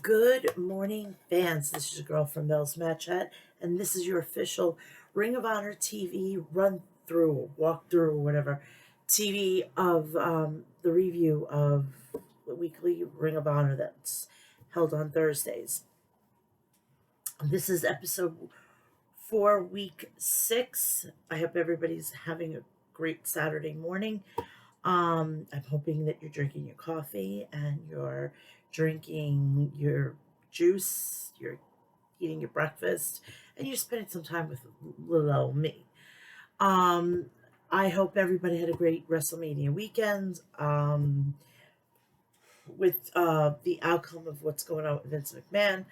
Good morning, fans. This is your girl from Mel's Match Chat, and this is your official Ring of Honor TV run through, walk through, whatever TV of the review of the weekly Ring of Honor that's held on Thursdays. This is episode 4, week 6. I hope everybody's having a great Saturday morning. I'm hoping that you're drinking your coffee and you're drinking your juice, you're eating your breakfast, and you're spending some time with little old me. Um, I hope everybody had a great WrestleMania weekend. With the outcome of what's going on with Vince McMahon.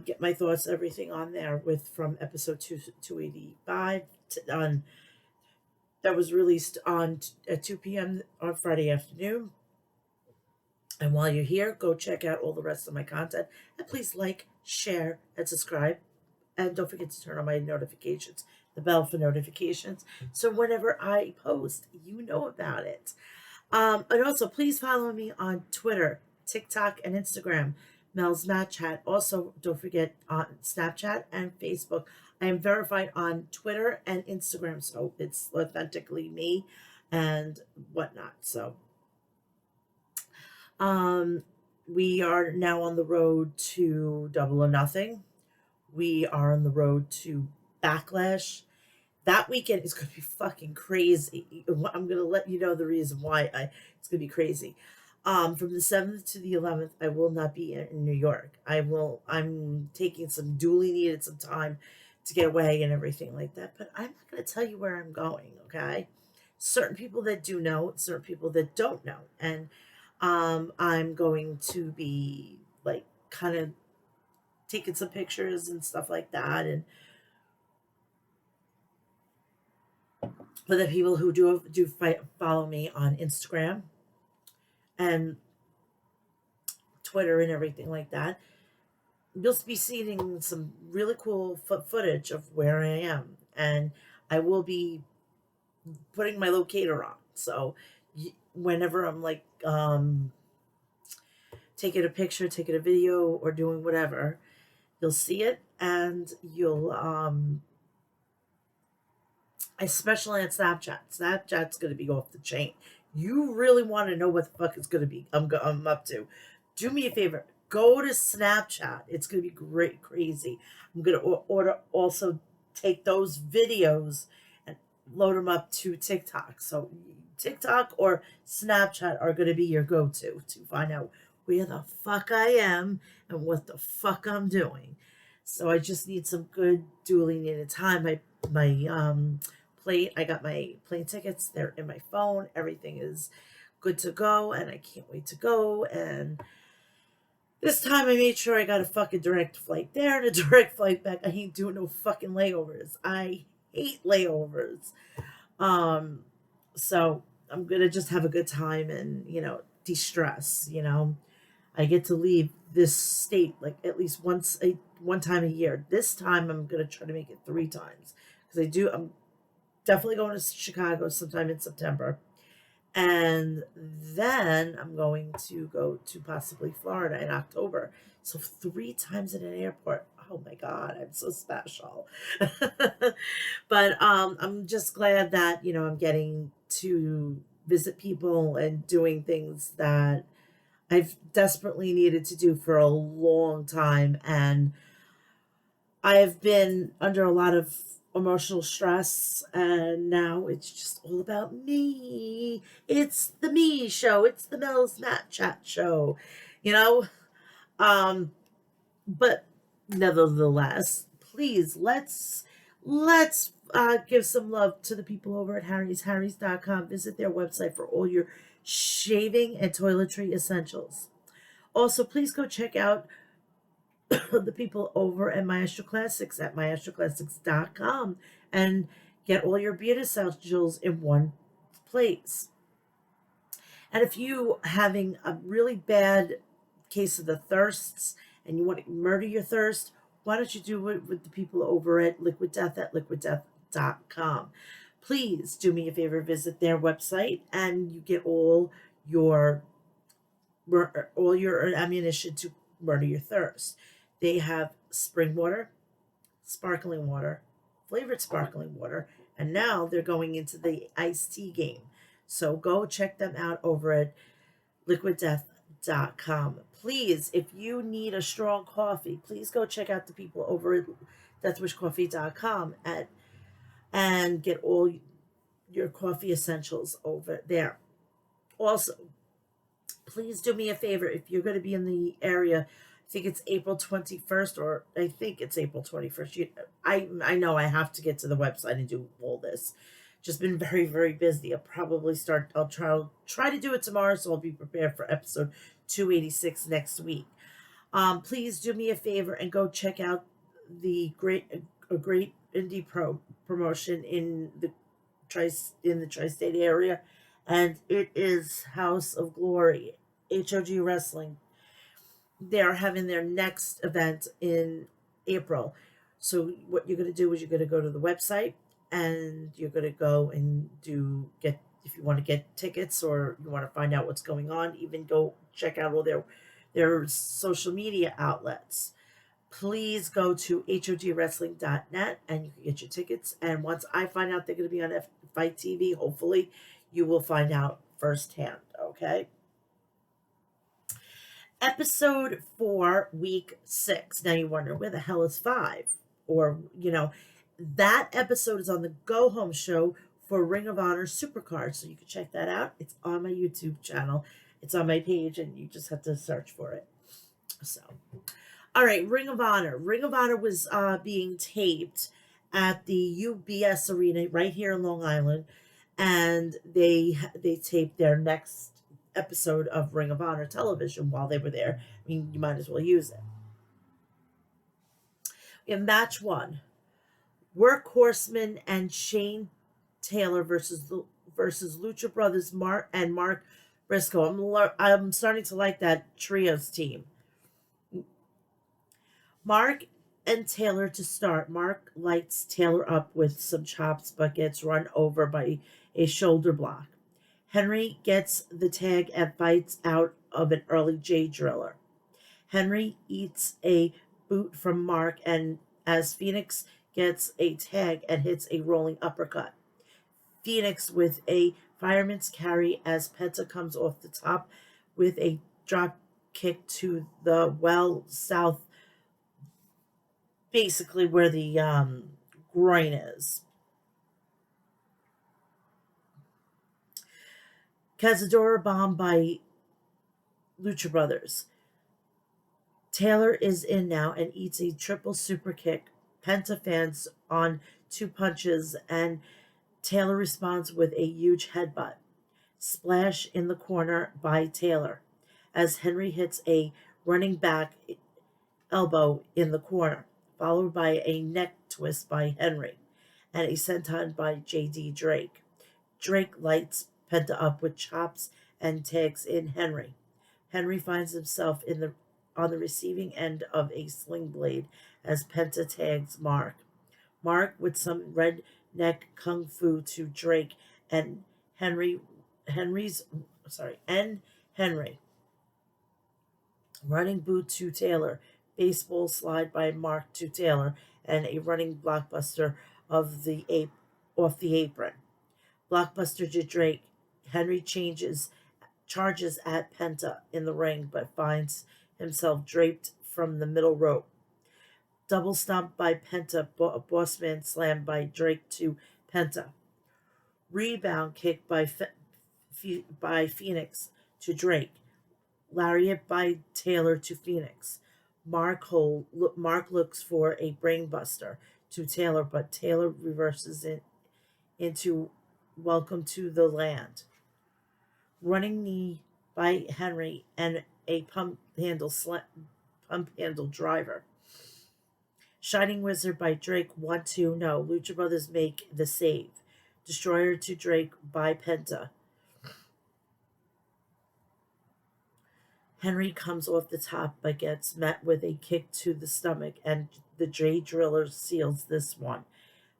Get my thoughts, everything on there with from episode 285 on that was released on at 2 p.m. on Friday afternoon. And while you're here, go check out all the rest of my content. And please like, share, and subscribe. And don't forget to turn on my notifications, the bell for notifications. So whenever I post, you know about it. And also, please follow me on Twitter, TikTok, and Instagram, Mel's Match Chat. Also, don't forget on Snapchat and Facebook. I am verified on Twitter and Instagram, so it's authentically me and whatnot. So, we are now on the road to Double or Nothing. We are on the road to Backlash. That weekend is going to be fucking crazy. I'm going to let you know the reason why it's going to be crazy. From the 7th to the 11th, I will not be in New York. I'm taking some some time to get away and everything like that. But I'm not going to tell you where I'm going, okay? Certain people that do know, certain people that don't know. And I'm going to be like kind of taking some pictures and stuff like that. And for the people who do follow me on Instagram and Twitter and everything like that, you'll be seeing some really cool footage of where I am, and I will be putting my locator on. So whenever I'm like taking a picture, taking a video, or doing whatever, you'll see it, and you'll especially on Snapchat. Snapchat's going to be off the chain. You really want to know what the fuck is going to be I'm up to. Do me a favor. Go to Snapchat. It's going to be great, crazy. I'm going to order also take those videos and load them up to TikTok. So TikTok or Snapchat are going to be your go-to to find out where the fuck I am and what the fuck I'm doing. So I just need some good dueling in time. My I got my plane tickets. They're in my phone. Everything is good to go, and I can't wait to go. And this time I made sure I got a fucking direct flight there and a direct flight back. I ain't doing no fucking layovers. I hate layovers. So I'm gonna just have a good time and de-stress. I get to leave this state like at least one time a year. This time I'm gonna try to make it 3 times because I'm definitely going to Chicago sometime in September. And then I'm going to go to possibly Florida in October. So 3 times in an airport. Oh my God, I'm so special. But I'm just glad that, I'm getting to visit people and doing things that I've desperately needed to do for a long time. And I've been under a lot of emotional stress, and now it's just all about me. It's the me show. It's the Mel's Matt Chat show, you know. But nevertheless, please let's give some love to the people over at harrys.com. Visit their website for all your shaving and toiletry essentials. Also, please go check out the people over at Maestro Classics at maestroclassics.com and get all your beauty essentials in one place. And if you having a really bad case of the thirsts and you want to murder your thirst, why don't you do it with the people over at Liquid Death at liquiddeath.com? Please do me a favor, visit their website, and you get all your ammunition to murder your thirst. They have spring water, sparkling water, flavored sparkling water, and now they're going into the iced tea game. So go check them out over at liquiddeath.com. Please, if you need a strong coffee, please go check out the people over at deathwishcoffee.com and get all your coffee essentials over there. Also, please do me a favor if you're going to be in the area. I think it's April 21st, or I think it's April 21st. I know I have to get to the website and do all this. Just been very, very busy. I'll try to do it tomorrow, so I'll be prepared for episode 286 next week. Please do me a favor and go check out the great indie promotion in the tri-state area, and it is House of Glory, HOG Wrestling. They're having their next event in April. So what you're going to do is you're going to go to the website and you're going to go and get, if you want to get tickets or you want to find out what's going on, even go check out all their social media outlets. Please go to hodwrestling.net and you can get your tickets. And once I find out they're going to be on Fight TV, hopefully you will find out firsthand, okay? Episode 4, week 6. Now you wonder, where the hell is 5? Or, that episode is on the Go Home show for Ring of Honor Supercard. So you can check that out. It's on my YouTube channel. It's on my page, and you just have to search for it. So, all right, Ring of Honor. Ring of Honor was being taped at the UBS Arena right here in Long Island, and they taped their next episode of Ring of Honor television while they were there. I mean, you might as well use it. In match 1, Workhorseman and Shane Taylor versus Lucha Brothers Mark Briscoe. I'm starting to like that trios team. Mark and Taylor to start. Mark lights Taylor up with some chops but gets run over by a shoulder block. Henry gets the tag and fights out of an early J Driller. Henry eats a boot from Mark, and as Phoenix gets a tag and hits a rolling uppercut. Phoenix with a fireman's carry as Penta comes off the top with a drop kick to the south, basically where the groin is. Cazadora bomb by Lucha Brothers. Taylor is in now and eats a triple super kick. Penta fans on 2 punches, and Taylor responds with a huge headbutt. Splash in the corner by Taylor as Henry hits a running back elbow in the corner, followed by a neck twist by Henry and a senton by J.D. Drake. Drake lights Penta up with chops and tags in Henry. Henry finds himself on the receiving end of a sling blade as Penta tags Mark. Mark with some redneck kung fu to Drake and Henry. Running boot to Taylor. Baseball slide by Mark to Taylor and a running blockbuster off the apron. Blockbuster to Drake. Henry charges at Penta in the ring, but finds himself draped from the middle rope. Double stomp by Penta, bossman slam by Drake to Penta. Rebound kick by Phoenix to Drake. Lariat by Taylor to Phoenix. Mark looks for a brainbuster to Taylor, but Taylor reverses it into welcome to the land. Running knee by Henry and a pump handle driver. Shining Wizard by Drake, 1-2, no. Lucha Brothers make the save. Destroyer to Drake by Penta. Henry comes off the top but gets met with a kick to the stomach, and the J Driller seals this one.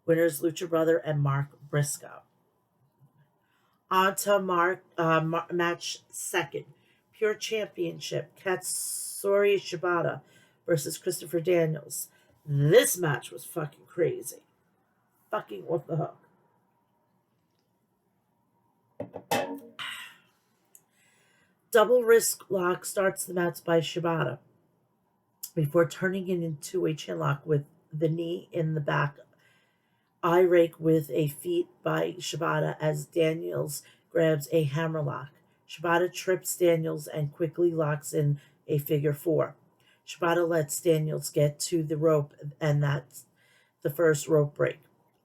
Winners Lucha Brother and Mark Briscoe. On to match 2. Pure Championship. Katsuri Shibata versus Christopher Daniels. This match was fucking crazy. Fucking off the hook. Double wrist lock starts the match by Shibata before turning it into a chin lock with the knee in the back. Eye rake with a feet by Shibata as Daniels grabs a hammerlock. Shibata trips Daniels and quickly locks in a figure four. Shibata lets Daniels get to the rope, and that's the first rope break.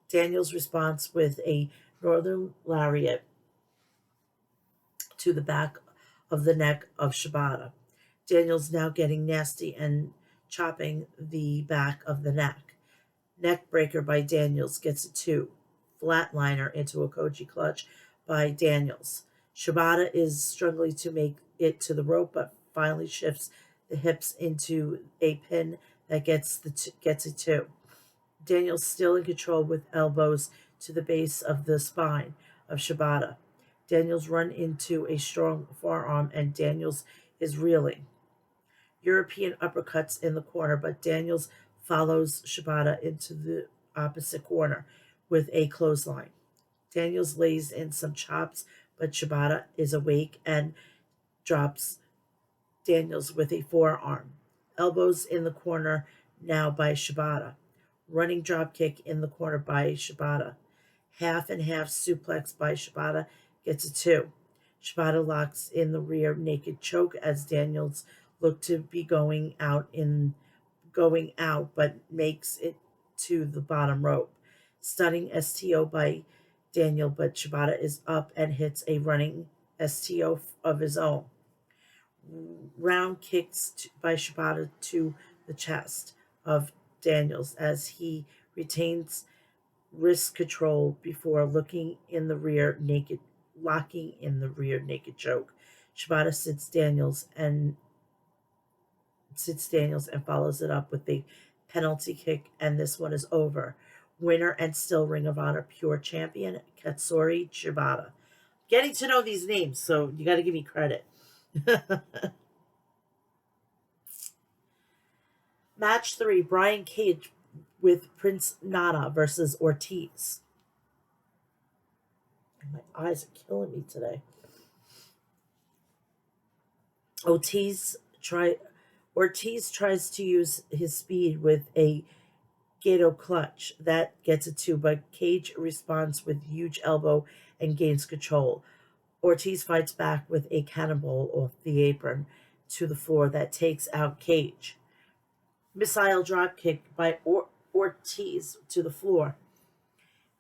Daniels responds with a northern lariat to the back of the neck of Shibata. Daniels now getting nasty and chopping the back of the neck. Neckbreaker by Daniels gets a two. Flatliner into a Koji clutch by Daniels. Shibata is struggling to make it to the rope, but finally shifts the hips into a pin that gets a two. Daniels still in control with elbows to the base of the spine of Shibata. Daniels run into a strong forearm and Daniels is reeling. European uppercuts in the corner, but Daniels follows Shibata into the opposite corner with a clothesline. Daniels lays in some chops, but Shibata is awake and drops Daniels with a forearm. Elbows in the corner now by Shibata. Running dropkick in the corner by Shibata. Half and half suplex by Shibata gets a two. Shibata locks in the rear naked choke as Daniels look to be going out, but makes it to the bottom rope. Stunning STO by Daniel, but Shibata is up and hits a running STO of his own. Round kicks by Shibata to the chest of Daniels as he retains wrist control before locking in the rear naked choke. Shibata sits Daniels and follows it up with a penalty kick, and this one is over. Winner and still Ring of Honor Pure Champion Katsuri Shibata. Getting to know these names, so you got to give me credit. Match 3, Brian Cage with Prince Nana versus Ortiz. My eyes are killing me today. Ortiz tries to use his speed with a Gato clutch. That gets a two, but Cage responds with huge elbow and gains control. Ortiz fights back with a cannonball off the apron to the floor that takes out Cage. Missile dropkick by Ortiz to the floor.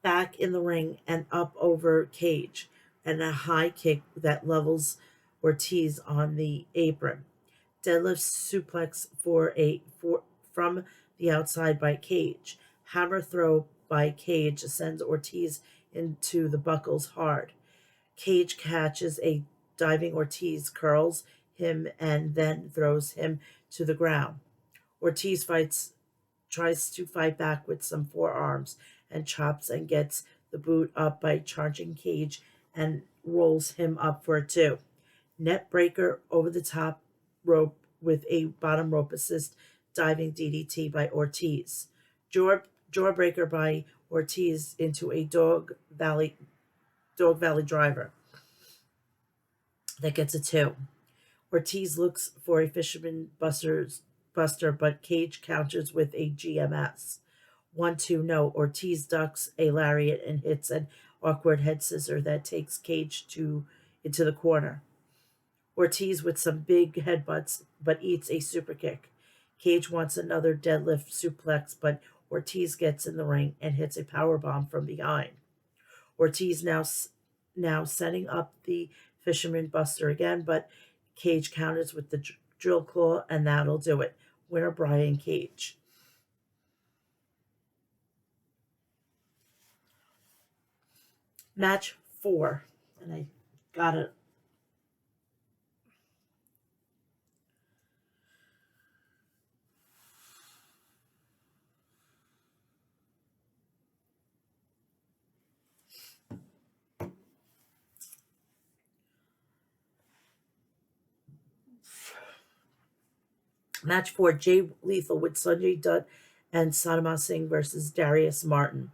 Back in the ring and up over Cage, and a high kick that levels Ortiz on the apron. Deadlift suplex from the outside by Cage. Hammer throw by Cage sends Ortiz into the buckles hard. Cage catches a diving Ortiz, curls him, and then throws him to the ground. Ortiz tries to fight back with some forearms and chops and gets the boot up by charging Cage and rolls him up for a two. Net breaker over the top rope with a bottom rope assist diving DDT by Ortiz. Jawbreaker by Ortiz into a Dog Valley driver. That gets a two. Ortiz looks for a fisherman buster, but Cage counters with a GMS. 1-2, no. Ortiz ducks a lariat and hits an awkward head scissor that takes Cage into the corner. Ortiz with some big headbutts, but eats a super kick. Cage wants another deadlift suplex, but Ortiz gets in the ring and hits a powerbomb from behind. Ortiz now setting up the fisherman buster again, but Cage counters with the drill claw, and that'll do it. Winner Brian Cage. Match 4, and I got it. Match 4, Jay Lethal with Sanjay Dutt and Sadama Singh versus Darius Martin.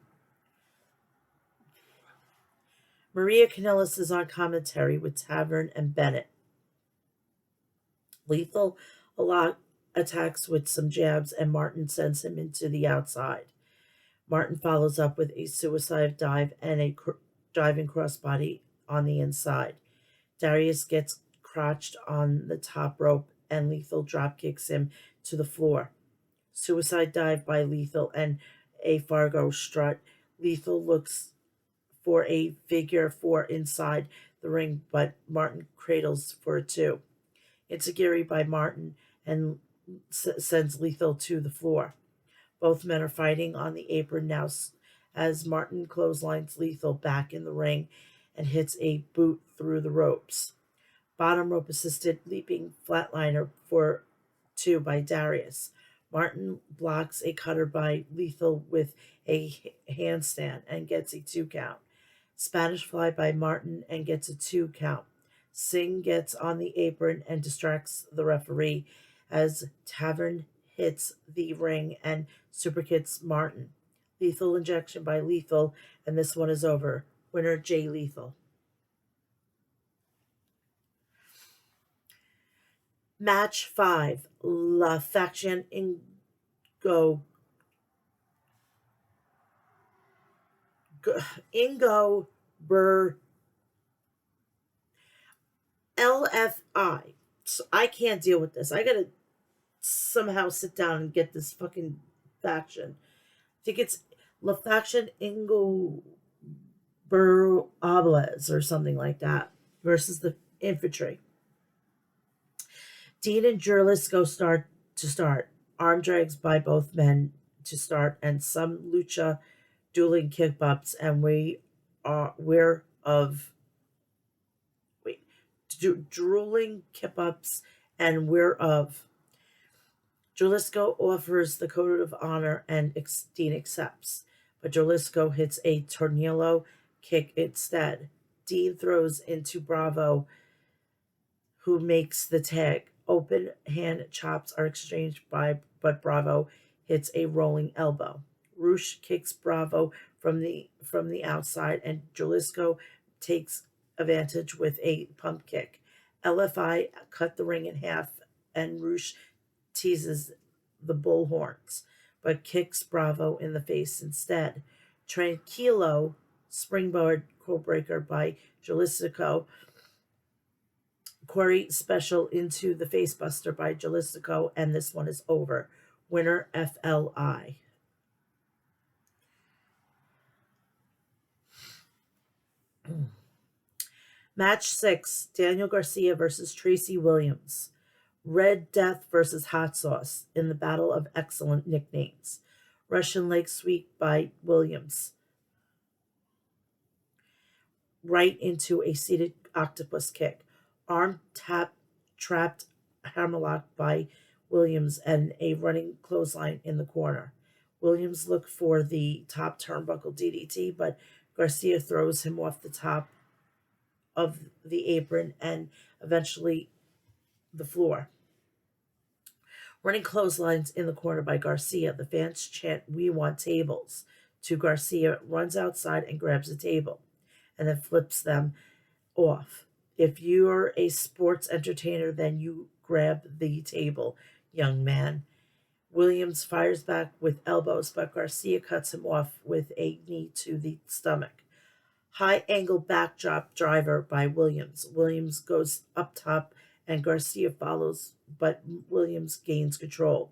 Maria Kanellis is on commentary with Tavern and Bennett. Lethal a lot attacks with some jabs, and Martin sends him into the outside. Martin follows up with a suicide dive and a diving crossbody on the inside. Darius gets crotched on the top rope, and Lethal drop kicks him to the floor. Suicide dive by Lethal and a Fargo strut. Lethal looks for a figure 4 inside the ring, but Martin cradles for a 2. Enziguri by Martin and sends Lethal to the floor. Both men are fighting on the apron now as Martin clotheslines Lethal back in the ring and hits a boot through the ropes. Bottom rope assisted leaping flatliner for 2 by Darius. Martin blocks a cutter by Lethal with a handstand and gets a 2 count. Spanish fly by Martin and gets a 2 count. Singh gets on the apron and distracts the referee as Tavern hits the ring and superkicks Martin. Lethal injection by Lethal, and this one is over. Winner Jay Lethal. Match 5, La Faction Ingo Bur LFI. So I can't deal with this. I gotta somehow sit down and get this fucking faction. I think it's La Faction Ingo Bur or something like that versus the Infantry. Dean and Jurlis go start to start. Arm drags by both men to start, and some lucha dueling kick bumps, and we're of drooling kick ups, and we're of. Jalisco offers the code of honor, and Dean accepts, but Jalisco hits a tornillo kick instead. Dean throws into Bravo, who makes the tag. Open hand chops are exchanged but Bravo hits a rolling elbow. Roosh kicks Bravo from the outside, and Jalisco takes advantage with a pump kick. LFI cut the ring in half, and Roosh teases the bullhorns, but kicks Bravo in the face instead. Tranquilo springboard codebreaker by Jalisco. Quarry special into the facebuster by Jalisco, and this one is over. Winner FLI. Match 6, Daniel Garcia versus Tracy Williams. Red Death versus Hot Sauce in the battle of excellent nicknames. Russian leg sweep by Williams. Right into a seated octopus kick. Arm trapped hammerlock by Williams, and a running clothesline in the corner. Williams looked for the top turnbuckle DDT, but Garcia throws him off the top of the apron and eventually the floor. Running clotheslines in the corner by Garcia. The fans chant, "We want tables." To Garcia, runs outside and grabs a table and then flips them off. If you're a sports entertainer, then you grab the table, young man. Williams fires back with elbows, but Garcia cuts him off with a knee to the stomach. High angle backdrop driver by Williams. Williams goes up top and Garcia follows, but Williams gains control.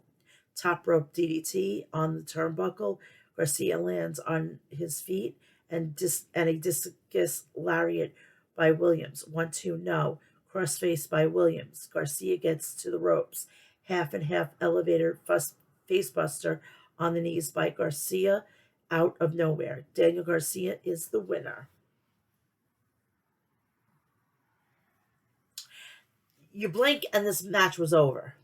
Top rope DDT on the turnbuckle. Garcia lands on his feet and a discus lariat by Williams. 1-2 no. Crossface by Williams. Garcia gets to the ropes. Half and half elevator facebuster on the knees by Garcia out of nowhere. Daniel Garcia is the winner. You blink and this match was over.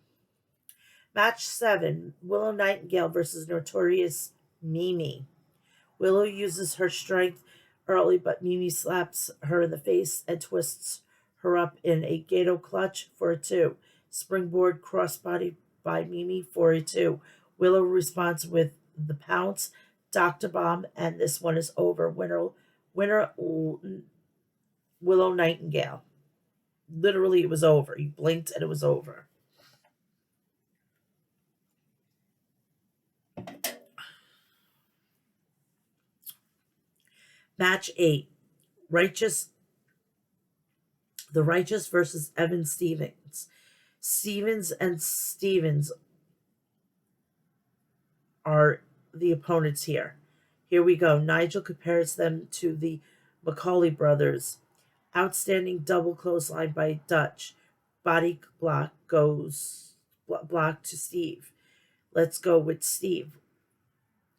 Match 7, Willow Nightingale versus Notorious Mimi. Willow uses her strength early, but Mimi slaps her in the face and twists her up in a Gato clutch for a 2. Springboard crossbody by Mimi for a 2. Willow responds with the pounce, Dr. Bomb, and this one is over. Winner Willow Nightingale. Literally, it was over. You blinked and it was over. Match 8. Righteous The Righteous versus Evan Stevens. Stevens and Stevens are the opponents here. Here we go. Nigel compares them to the Macaulay brothers. Outstanding double clothesline by Dutch. Body block to Steve. Let's go with Steve.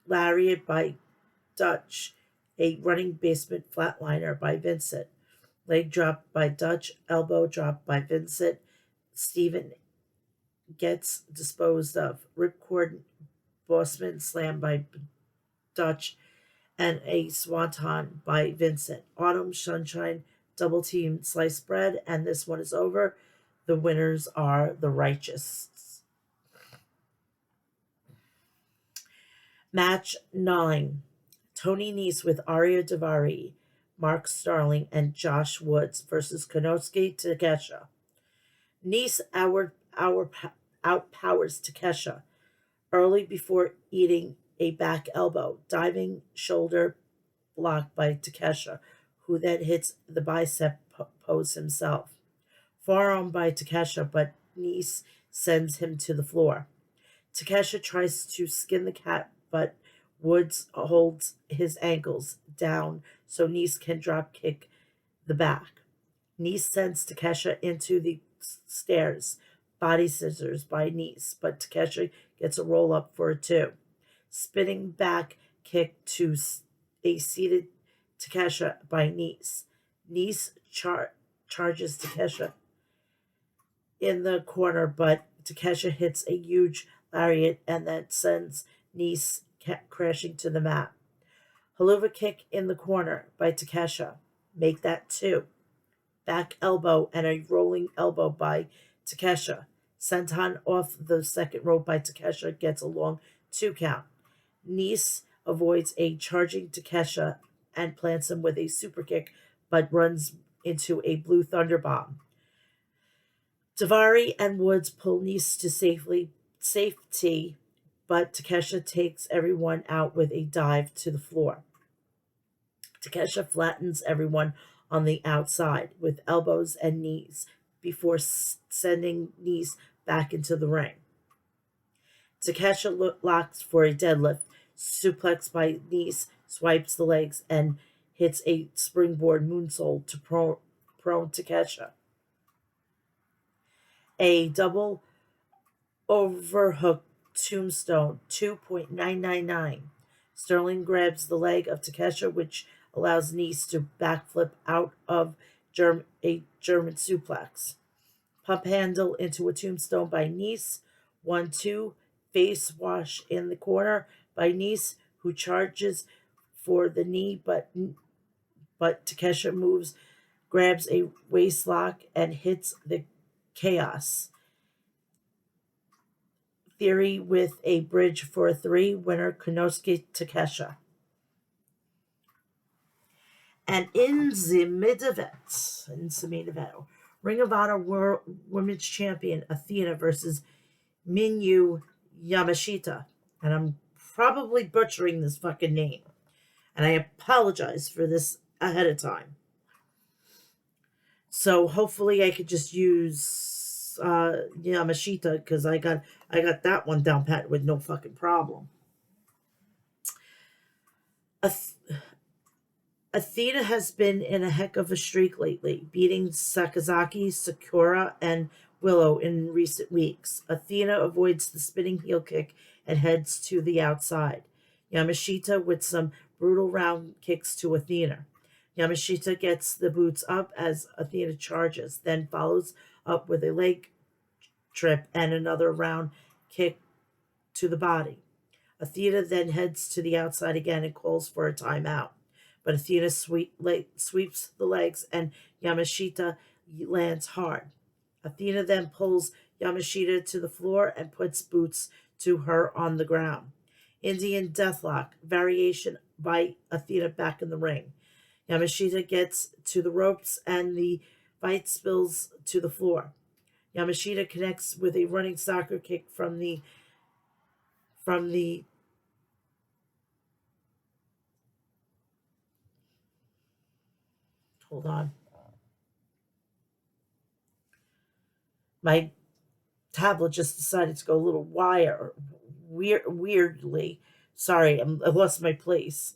Lariat by Dutch. A running basement flatliner by Vincent. Leg drop by Dutch. Elbow drop by Vincent. Steven gets disposed of. Ripcord Bossman slam by Dutch. And a swanton by Vincent. Autumn Sunshine double team sliced bread. And this one is over. The winners are the Righteous. Match 9. Tony Nese with Aria Davari, Mark Starling, and Josh Woods versus Konosuke Takesha. Nese outpowers Takesha early before eating a back elbow, diving shoulder block by Takesha, who then hits the bicep pose himself. Forearm by Takesha, but Nese sends him to the floor. Takesha tries to skin the cat, but Woods holds his ankles down so Nese can drop kick the back. Nese sends Takesha into the stairs. Body scissors by Nese, but Takesha gets a roll up for a 2. Spinning back kick to a seated Takesha by Nese. Nese charges Takesha in the corner, but Takesha hits a huge lariat and then sends Nese crashing to the mat. Haluva kick in the corner by Takesha. Make that 2. Back elbow and a rolling elbow by Takesha. Senton off the second rope by Takesha gets a long 2 count. Nese avoids a charging Takesha and plants him with a super kick, but runs into a blue thunder bomb. Davari and Woods pull Nese to safety, but Takesha takes everyone out with a dive to the floor. Takesha flattens everyone on the outside with elbows and knees before sending Nese back into the ring. Takesha locks for a deadlift, suplex by Nese, swipes the legs, and hits a springboard moonsault to prone Takesha. A double overhook tombstone, 2.999. Sterling grabs the leg of Takesha, which allows Nese to backflip out of a German suplex. Pump handle into a tombstone by Nese. 1-2. Face wash in the corner by Nese, who charges for the knee, but Takesha grabs a waist lock, and hits the chaos. Theory with a bridge for a 3. Winner Konosuke Takesha. And in the main event, Ring of Honor World Women's Champion Athena versus Minyu Yamashita. And I'm probably butchering this fucking name. And I apologize for this ahead of time. So hopefully I could just use Yamashita, because I got that one down pat with no fucking problem. Athena has been in a heck of a streak lately, beating Sakazaki, Sakura, and Willow in recent weeks. Athena avoids the spinning heel kick and heads to the outside. Yamashita with some brutal round kicks to Athena. Yamashita gets the boots up as Athena charges, then follows up with a leg trip and another round kick to the body. Athena then heads to the outside again and calls for a timeout. But Athena sweeps the legs and Yamashita lands hard. Athena then pulls Yamashita to the floor and puts boots to her on the ground. Indian Deathlock, variation by Athena back in the ring. Yamashita gets to the ropes and the fight spills to the floor. Yamashita connects with a running soccer kick from the hold on. My tablet just decided to go a little weirdly. Sorry, I lost my place.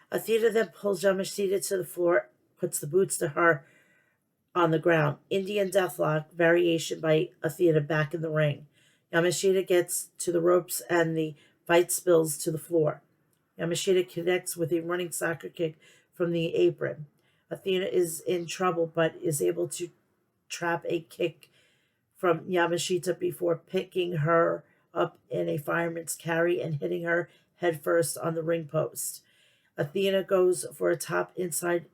Athena then pulls Yamashita to the floor, puts the boots to her on the ground. Indian Deathlock, variation by Athena back in the ring. Yamashita gets to the ropes and the fight spills to the floor. Yamashita connects with a running soccer kick from the apron. Athena is in trouble but is able to trap a kick from Yamashita before picking her up in a fireman's carry and hitting her headfirst on the ring post. Athena goes up top inside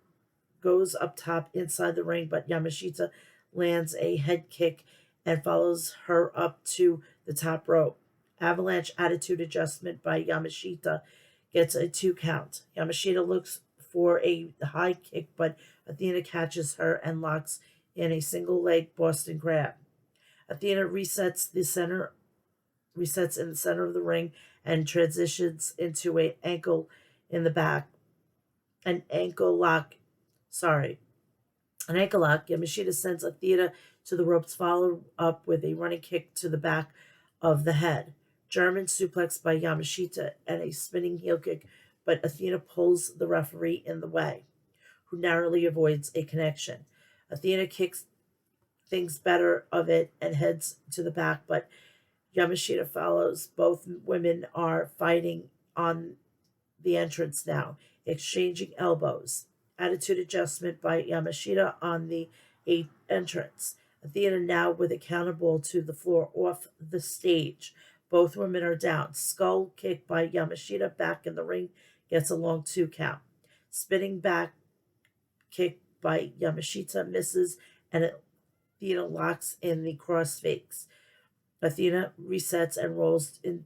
the ring, but Yamashita lands a head kick and follows her up to the top rope. Avalanche attitude adjustment by Yamashita gets a 2 count. Yamashita looks for a high kick, but Athena catches her and locks in a single leg Boston Crab. Athena resets in the center of the ring and transitions into in the back, an ankle lock. Sorry, an ankle lock. Yamashita sends Athena to the ropes, followed up with a running kick to the back of the head. German suplex by Yamashita and a spinning heel kick, but Athena pulls the referee in the way, who narrowly avoids a connection. Athena kicks things better of it and heads to the back, but Yamashita follows. Both women are fighting on the entrance now, exchanging elbows. Attitude adjustment by Yamashita on the entrance. Athena now with a counterball to the floor off the stage. Both women are down. Skull kick by Yamashita back in the ring gets a long 2 count. Spinning back kick by Yamashita misses and Athena locks in the crossface. Athena resets and rolls to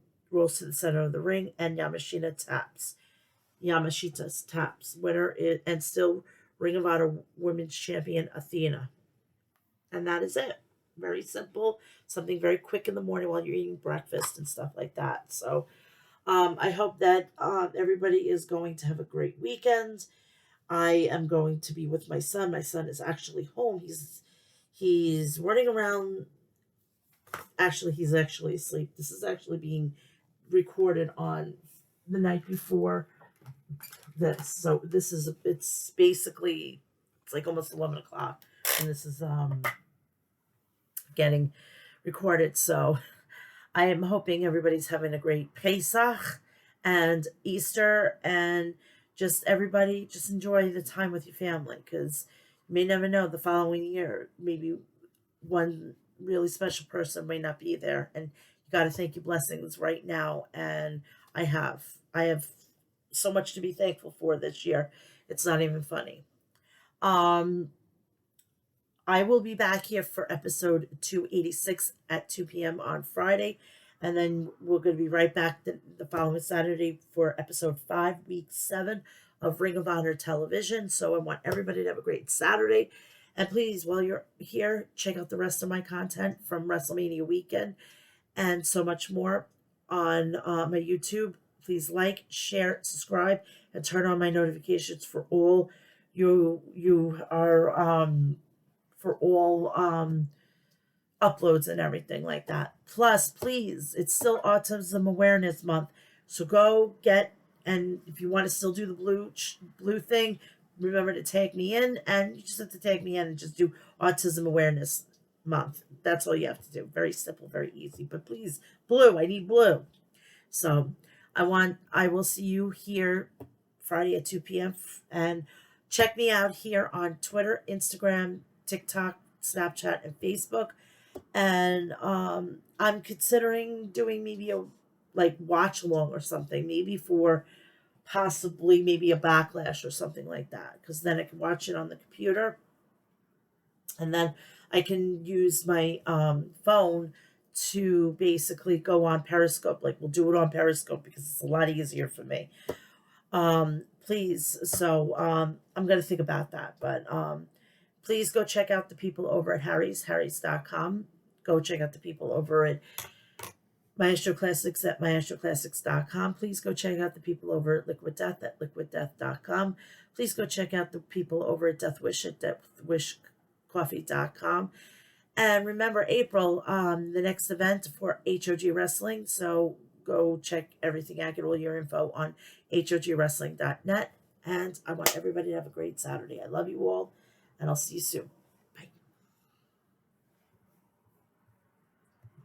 the center of the ring, and Yamashita's taps. Winner is, and still Ring of Honor Women's Champion Athena. And that is it. Very simple. Something very quick in the morning while you're eating breakfast and stuff like that. So I hope that everybody is going to have a great weekend. I am going to be with my son. My son is actually home. He's running around. Actually, he's actually asleep. This is actually being recorded on the night before this. So it's basically, it's like almost 11 o'clock. And this is getting recorded. So I am hoping everybody's having a great Pesach and Easter, and just everybody just enjoy the time with your family, because you may never know, the following year maybe one really special person may not be there, and you got to thank your blessings right now. And I have so much to be thankful for this year. It's not even funny. um I will be back here for episode 286 at 2 p.m. on Friday. And then we're going to be right back the following Saturday for episode 5, week 7 of Ring of Honor Television. So I want everybody to have a great Saturday. And please, while you're here, check out the rest of my content from WrestleMania weekend and so much more on my YouTube. Please like, share, subscribe, and turn on my notifications for all you are for all uploads and everything like that. Plus, please, it's still Autism Awareness Month, so go get, and if you want to still do the blue thing, remember to tag me in, and you just have to tag me in and just do Autism Awareness Month. That's all you have to do. Very simple, very easy. But please, blue. I need blue. So I will see you here Friday at 2 p.m. And check me out here on Twitter, Instagram, TikTok, Snapchat, and Facebook. And I'm considering doing maybe a like watch along or something, maybe for possibly maybe a backlash or something like that, because then I can watch it on the computer, and then I can use my phone to basically go on Periscope. Like we'll do it on Periscope because it's a lot easier for me. Please, so I'm gonna think about that, but please go check out the people over at harrys.com. Go check out the people over at Maestro Classics at maestroclassics.com. Please go check out the people over at Liquid Death at liquiddeath.com. Please go check out the people over at Death Wish at deathwishcoffee.com. And remember, April, the next event for HOG Wrestling. So go check everything out. Get all your info on hogwrestling.net. And I want everybody to have a great Saturday. I love you all, and I'll see you soon.